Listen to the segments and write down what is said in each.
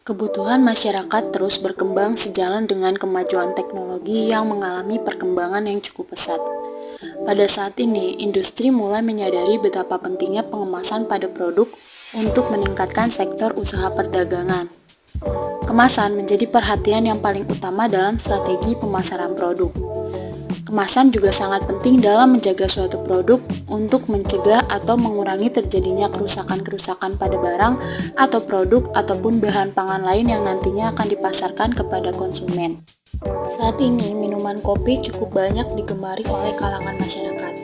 Kebutuhan masyarakat terus berkembang sejalan dengan kemajuan teknologi yang mengalami perkembangan yang cukup pesat. Pada saat ini, industri mulai menyadari betapa pentingnya pengemasan pada produk untuk meningkatkan sektor usaha perdagangan. Kemasan menjadi perhatian yang paling utama dalam strategi pemasaran produk. Kemasan juga sangat penting dalam menjaga suatu produk untuk mencegah atau mengurangi terjadinya kerusakan-kerusakan pada barang atau produk ataupun bahan pangan lain yang nantinya akan dipasarkan kepada konsumen. Saat ini, minuman kopi cukup banyak digemari oleh kalangan masyarakat.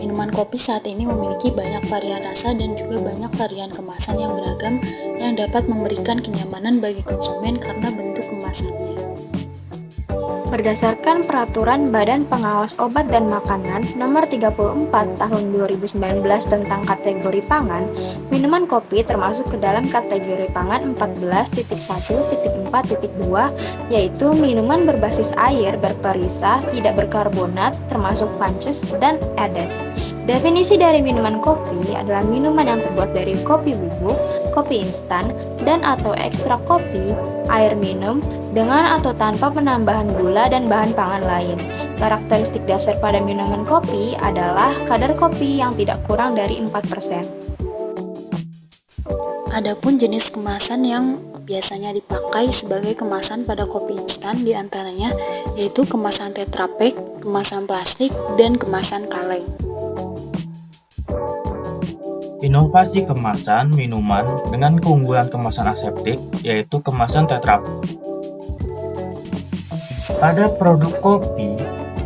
Minuman kopi saat ini memiliki banyak varian rasa dan juga banyak varian kemasan yang beragam yang dapat memberikan kenyamanan bagi konsumen karena bentuk kemasannya. Berdasarkan Peraturan Badan Pengawas Obat dan Makanan Nomor 34 Tahun 2019 tentang kategori pangan, minuman kopi termasuk ke dalam kategori pangan 14.1.4.2, yaitu minuman berbasis air berperisa, tidak berkarbonat, termasuk punches dan edes. Definisi dari minuman kopi adalah minuman yang terbuat dari kopi bubuk, kopi instan, dan atau ekstrak kopi, air minum, dengan atau tanpa penambahan gula dan bahan pangan lain. Karakteristik dasar pada minuman kopi adalah kadar kopi yang tidak kurang dari 4%. Adapun jenis kemasan yang biasanya dipakai sebagai kemasan pada kopi instan diantaranya yaitu kemasan Tetra Pak, kemasan plastik, dan kemasan kaleng. Inovasi kemasan minuman dengan keunggulan kemasan aseptik yaitu kemasan Tetra Pak. Pada produk kopi,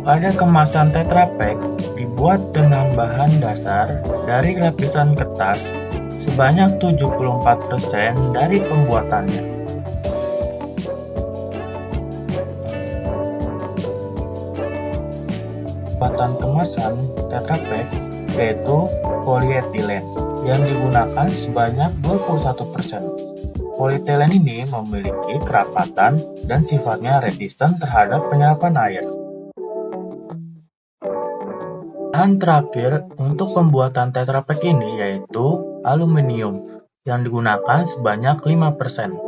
pada kemasan Tetra Pak dibuat dengan bahan dasar dari lapisan kertas sebanyak 74% dari pembuatannya. Pembuatan kemasan Tetra Pak yaitu polietilen yang digunakan sebanyak 21%. Polietilen ini memiliki kerapatan dan sifatnya resisten terhadap penyerapan air. Bahan terakhir untuk pembuatan Tetra Pak ini yaitu aluminium yang digunakan sebanyak 5%.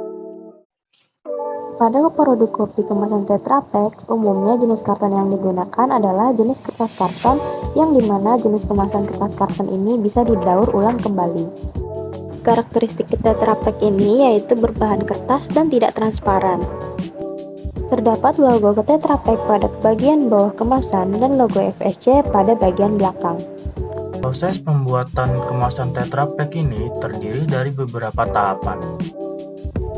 Pada produk kopi kemasan Tetra Pak, umumnya jenis karton yang digunakan adalah jenis kertas karton, yang dimana jenis kemasan kertas karton ini bisa didaur ulang kembali. Karakteristik Tetra Pak ini yaitu berbahan kertas dan tidak transparan. Terdapat logo Tetra Pak pada bagian bawah kemasan dan logo FSC pada bagian belakang. Proses pembuatan kemasan Tetra Pak ini terdiri dari beberapa tahapan.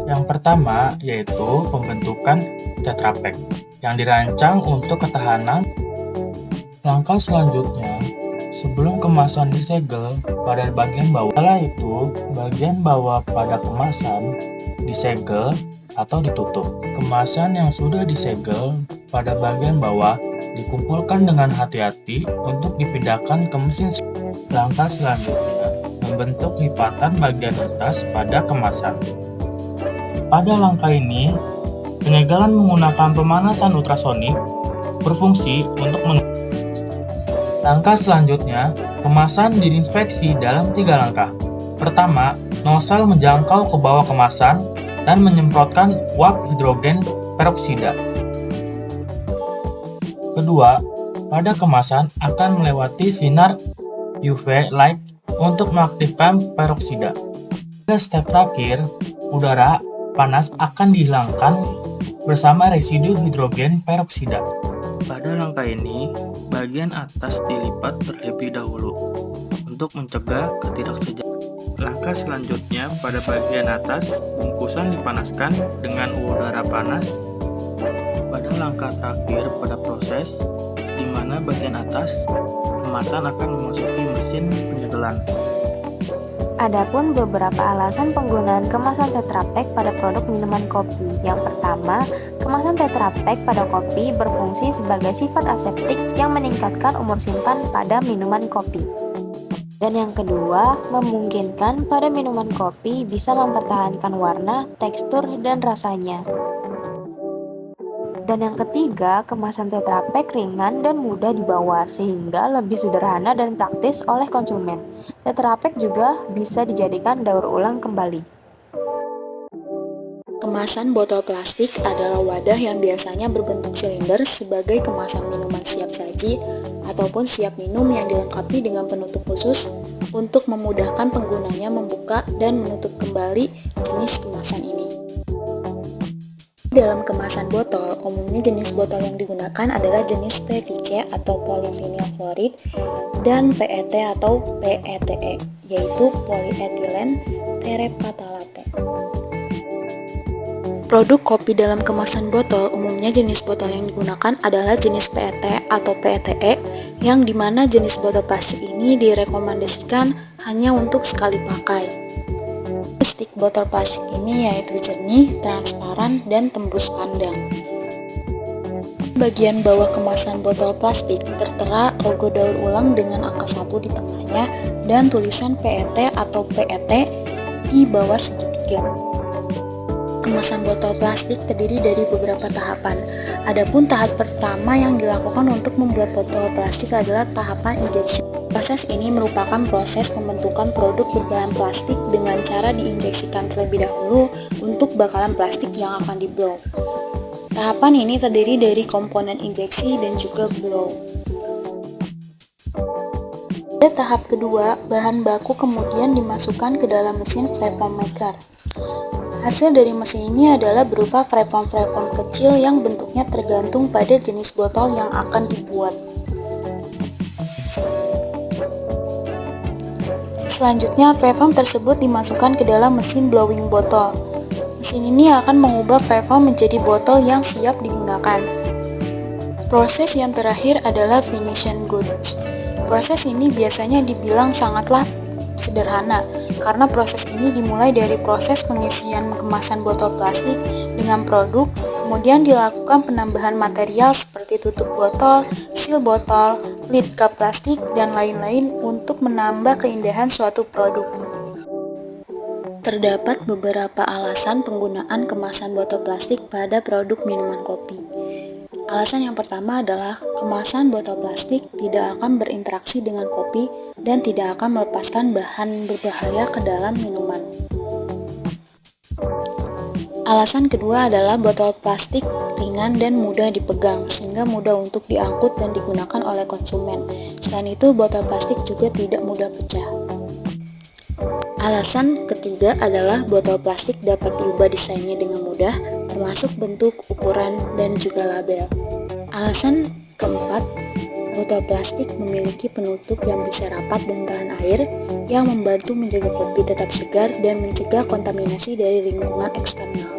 Yang pertama yaitu pembentukan Tetra Pak yang dirancang untuk ketahanan. Langkah selanjutnya, sebelum kemasan disegel pada bagian bawah, setelah itu bagian bawah pada kemasan disegel atau ditutup. Kemasan yang sudah disegel pada bagian bawah dikumpulkan dengan hati-hati untuk dipindahkan ke mesin. Langkah selanjutnya, membentuk lipatan bagian atas pada kemasan. Pada langkah ini, penyegelan menggunakan pemanasan ultrasonik berfungsi untuk Langkah selanjutnya, kemasan diinspeksi dalam 3 langkah. Pertama, nozzle menjangkau ke bawah kemasan dan menyemprotkan uap hidrogen peroksida. Kedua, pada kemasan akan melewati sinar UV light untuk mengaktifkan peroksida. Pada step terakhir, udara panas akan dihilangkan bersama residu hidrogen peroksida. Pada langkah ini, bagian atas dilipat terlebih dahulu untuk mencegah ketidaksejahteraan. Langkah selanjutnya, pada bagian atas, bungkusan dipanaskan dengan udara panas. Pada langkah terakhir pada proses, di mana bagian atas kemasan akan memasuki mesin penyegelan. Adapun beberapa alasan penggunaan kemasan Tetra Pak pada produk minuman kopi. Yang pertama, kemasan Tetra Pak pada kopi berfungsi sebagai sifat aseptik yang meningkatkan umur simpan pada minuman kopi. Dan yang kedua, memungkinkan pada minuman kopi bisa mempertahankan warna, tekstur, dan rasanya. Dan yang ketiga, kemasan Tetra Pak ringan dan mudah dibawa sehingga lebih sederhana dan praktis oleh konsumen. Tetra Pak juga bisa dijadikan daur ulang kembali. Kemasan botol plastik adalah wadah yang biasanya berbentuk silinder sebagai kemasan minuman siap saji ataupun siap minum yang dilengkapi dengan penutup khusus untuk memudahkan penggunanya membuka dan menutup kembali jenis kemasan ini. Dalam kemasan botol, umumnya jenis botol yang digunakan adalah jenis PVC atau polyvinyl fluoride dan PET atau PETE, yaitu polyethylene terephthalate. Produk kopi dalam kemasan botol, umumnya jenis botol yang digunakan adalah jenis PET atau PETE, yang dimana jenis botol plastik ini direkomendasikan hanya untuk sekali pakai. Karakteristik botol plastik ini yaitu jernih, transparan, dan tembus pandang. Bagian bawah kemasan botol plastik tertera logo daur ulang dengan angka 1 di tengahnya dan tulisan PET atau PET di bawah segitiga. Kemasan botol plastik terdiri dari beberapa tahapan. Adapun tahap pertama yang dilakukan untuk membuat botol plastik adalah tahapan injeksi. Proses ini merupakan proses pembentukan produk berbahan plastik dengan cara diinjeksikan terlebih dahulu untuk bakalan plastik yang akan di-blow. Tahapan ini terdiri dari komponen injeksi dan juga blow. Pada tahap kedua, bahan baku kemudian dimasukkan ke dalam mesin free-foam maker. Hasil dari mesin ini adalah berupa free-foam kecil yang bentuknya tergantung pada jenis botol yang akan dibuat. Selanjutnya, free-foam tersebut dimasukkan ke dalam mesin blowing botol. Mesin ini akan mengubah free-foam menjadi botol yang siap digunakan. Proses yang terakhir adalah finishing goods. Proses ini biasanya dibilang sangatlah sederhana, karena proses ini dimulai dari proses pengisian kemasan botol plastik dengan produk, kemudian dilakukan penambahan material seperti tutup botol, seal botol, lid cup plastik, dan lain-lain untuk menambah keindahan suatu produk. Terdapat beberapa alasan penggunaan kemasan botol plastik pada produk minuman kopi. Alasan yang pertama adalah kemasan botol plastik tidak akan berinteraksi dengan kopi dan tidak akan melepaskan bahan berbahaya ke dalam minuman. Alasan kedua adalah botol plastik ringan dan mudah dipegang sehingga mudah untuk diangkut dan digunakan oleh konsumen. Selain itu, botol plastik juga tidak mudah pecah. Alasan ketiga adalah botol plastik dapat diubah desainnya dengan mudah, termasuk bentuk, ukuran, dan juga label. Alasan keempat, botol plastik memiliki penutup yang bisa rapat dan tahan air, yang membantu menjaga kopi tetap segar dan mencegah kontaminasi dari lingkungan eksternal.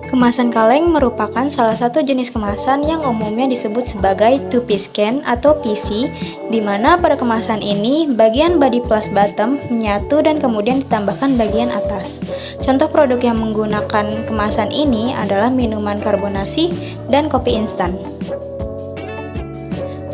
Kemasan kaleng merupakan salah satu jenis kemasan yang umumnya disebut sebagai two-piece can atau PC, di mana pada kemasan ini bagian body plus bottom menyatu dan kemudian ditambahkan bagian atas. Contoh produk yang menggunakan kemasan ini adalah minuman karbonasi dan kopi instan.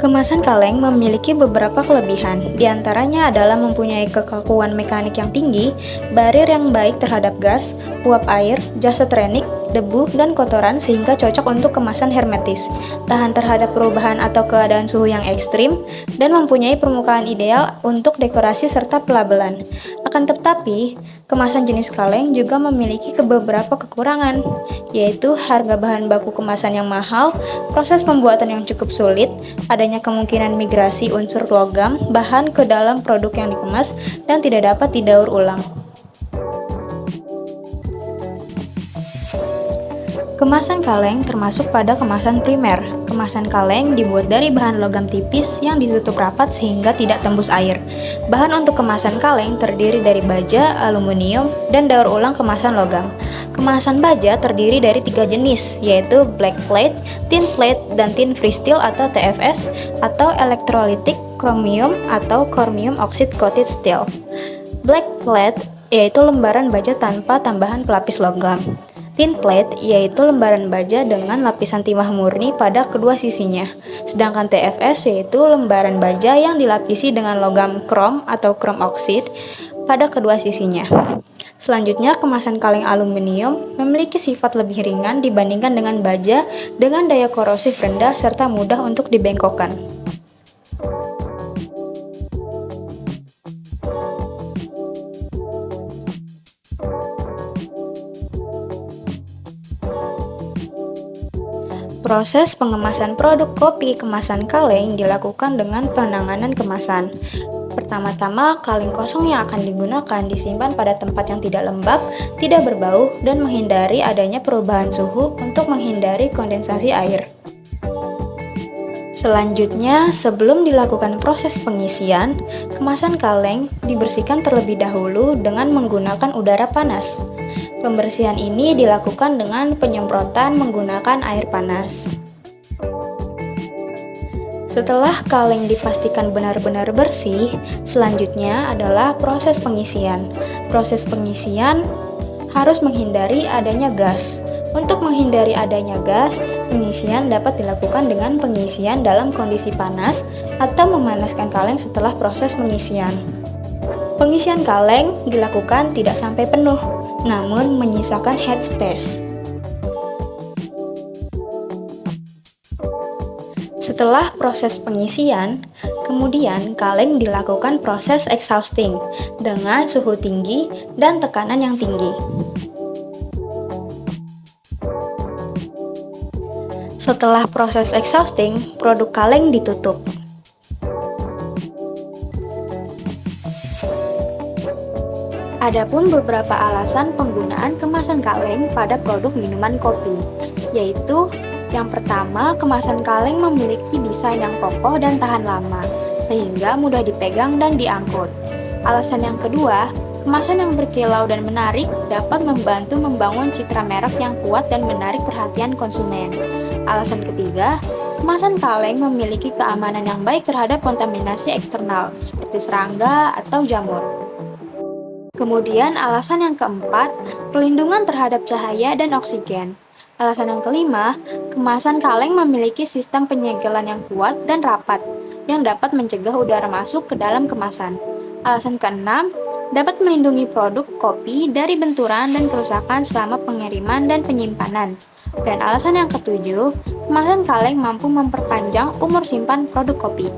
Kemasan kaleng memiliki beberapa kelebihan, diantaranya adalah mempunyai kekakuan mekanik yang tinggi, barir yang baik terhadap gas, uap air, jas trenik, debu, dan kotoran sehingga cocok untuk kemasan hermetis, tahan terhadap perubahan atau keadaan suhu yang ekstrim, dan mempunyai permukaan ideal untuk dekorasi serta pelabelan. Akan tetapi, kemasan jenis kaleng juga memiliki beberapa kekurangan, yaitu harga bahan baku kemasan yang mahal, proses pembuatan yang cukup sulit, adanya kemungkinan migrasi unsur logam bahan ke dalam produk yang dikemas, dan tidak dapat didaur ulang. Kemasan kaleng termasuk pada kemasan primer. Kemasan kaleng dibuat dari bahan logam tipis yang ditutup rapat sehingga tidak tembus air. Bahan untuk kemasan kaleng terdiri dari baja, aluminium, dan daur ulang kemasan logam. Kemasan baja terdiri dari 3 jenis, yaitu black plate, tin plate, dan tin free steel atau TFS, atau electrolytic chromium atau chromium oxide coated steel. Black plate yaitu lembaran baja tanpa tambahan pelapis logam. Tin plate yaitu lembaran baja dengan lapisan timah murni pada kedua sisinya. Sedangkan TFS yaitu lembaran baja yang dilapisi dengan logam krom atau chrome oxide pada kedua sisinya. Selanjutnya, kemasan kaleng aluminium memiliki sifat lebih ringan dibandingkan dengan baja dengan daya korosif rendah serta mudah untuk dibengkokkan. Proses pengemasan produk kopi kemasan kaleng dilakukan dengan penanganan kemasan. Pertama-tama, kaleng kosong yang akan digunakan disimpan pada tempat yang tidak lembab, tidak berbau, dan menghindari adanya perubahan suhu untuk menghindari kondensasi air. Selanjutnya, sebelum dilakukan proses pengisian, kemasan kaleng dibersihkan terlebih dahulu dengan menggunakan udara panas. Pembersihan ini dilakukan dengan penyemprotan menggunakan air panas. Setelah kaleng dipastikan benar-benar bersih, selanjutnya adalah proses pengisian. Proses pengisian harus menghindari adanya gas. Untuk menghindari adanya gas, pengisian dapat dilakukan dengan pengisian dalam kondisi panas atau memanaskan kaleng setelah proses pengisian. Pengisian kaleng dilakukan tidak sampai penuh, namun menyisakan headspace. Setelah proses pengisian, kemudian kaleng dilakukan proses exhausting dengan suhu tinggi dan tekanan yang tinggi. Setelah proses exhausting, produk kaleng ditutup. Adapun beberapa alasan penggunaan kemasan kaleng pada produk minuman kopi, yaitu yang pertama, kemasan kaleng memiliki desain yang kokoh dan tahan lama, sehingga mudah dipegang dan diangkut. Alasan yang kedua, kemasan yang berkilau dan menarik dapat membantu membangun citra merek yang kuat dan menarik perhatian konsumen. Alasan ketiga, kemasan kaleng memiliki keamanan yang baik terhadap kontaminasi eksternal, seperti serangga atau jamur. Kemudian alasan yang keempat, perlindungan terhadap cahaya dan oksigen. Alasan yang kelima, kemasan kaleng memiliki sistem penyegelan yang kuat dan rapat, yang dapat mencegah udara masuk ke dalam kemasan. Alasan keenam, dapat melindungi produk kopi dari benturan dan kerusakan selama pengiriman dan penyimpanan. Dan alasan yang ketujuh, kemasan kaleng mampu memperpanjang umur simpan produk kopi.